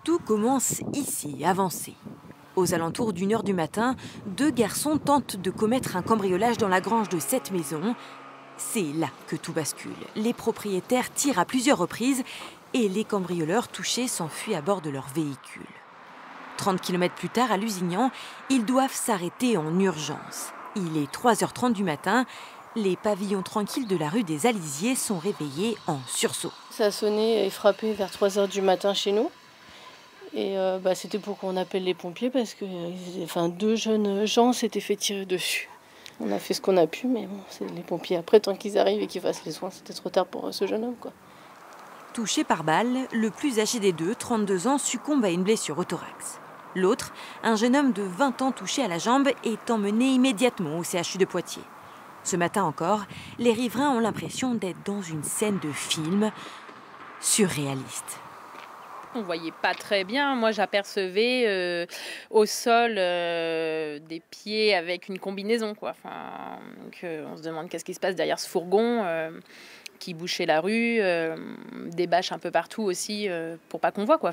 Tout commence ici, avancé. Aux alentours d'1 h du matin, 2 garçons tentent de commettre un cambriolage dans la grange de cette maison. C'est là que tout bascule. Les propriétaires tirent à plusieurs reprises et les cambrioleurs touchés s'enfuient à bord de leur véhicule. 30 km plus tard, à Lusignan, ils doivent s'arrêter en urgence. Il est 3 h 30 du matin. Les pavillons tranquilles de la rue des Alisiers sont réveillés en sursaut. Ça a sonné et frappé vers 3 h du matin chez nous. Et c'était pour qu'on appelle les pompiers parce que 2 jeunes gens s'étaient fait tirer dessus. On a fait ce qu'on a pu, mais bon, c'est les pompiers. Après, tant qu'ils arrivent et qu'ils fassent les soins, c'était trop tard pour ce jeune homme, quoi. Touché par balle, le plus âgé des deux, 32 ans, succombe à une blessure au thorax. L'autre, un jeune homme de 20 ans touché à la jambe, est emmené immédiatement au CHU de Poitiers. Ce matin encore, les riverains ont l'impression d'être dans une scène de film surréaliste. On voyait pas très bien. Moi, j'apercevais au sol des pieds avec une combinaison, quoi. On se demande qu'est-ce qui se passe derrière ce fourgon qui bouchait la rue, des bâches un peu partout aussi pour pas qu'on voit, quoi.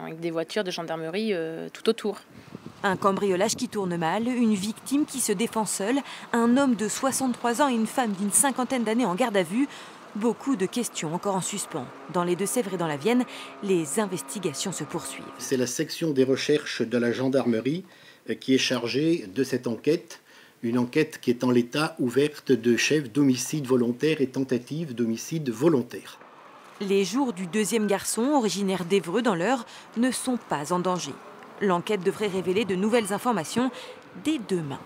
Avec des voitures de gendarmerie tout autour. Un cambriolage qui tourne mal, une victime qui se défend seule, un homme de 63 ans et une femme d'une 50aine d'années en garde à vue. Beaucoup de questions encore en suspens. Dans les Deux-Sèvres et dans la Vienne, les investigations se poursuivent. C'est la section des recherches de la gendarmerie qui est chargée de cette enquête. Une enquête qui est en l'état ouverte de chef d'homicide volontaire et tentative d'homicide volontaire. Les jours du deuxième garçon, originaire d'Évreux dans l'Eure, ne sont pas en danger. L'enquête devrait révéler de nouvelles informations dès demain.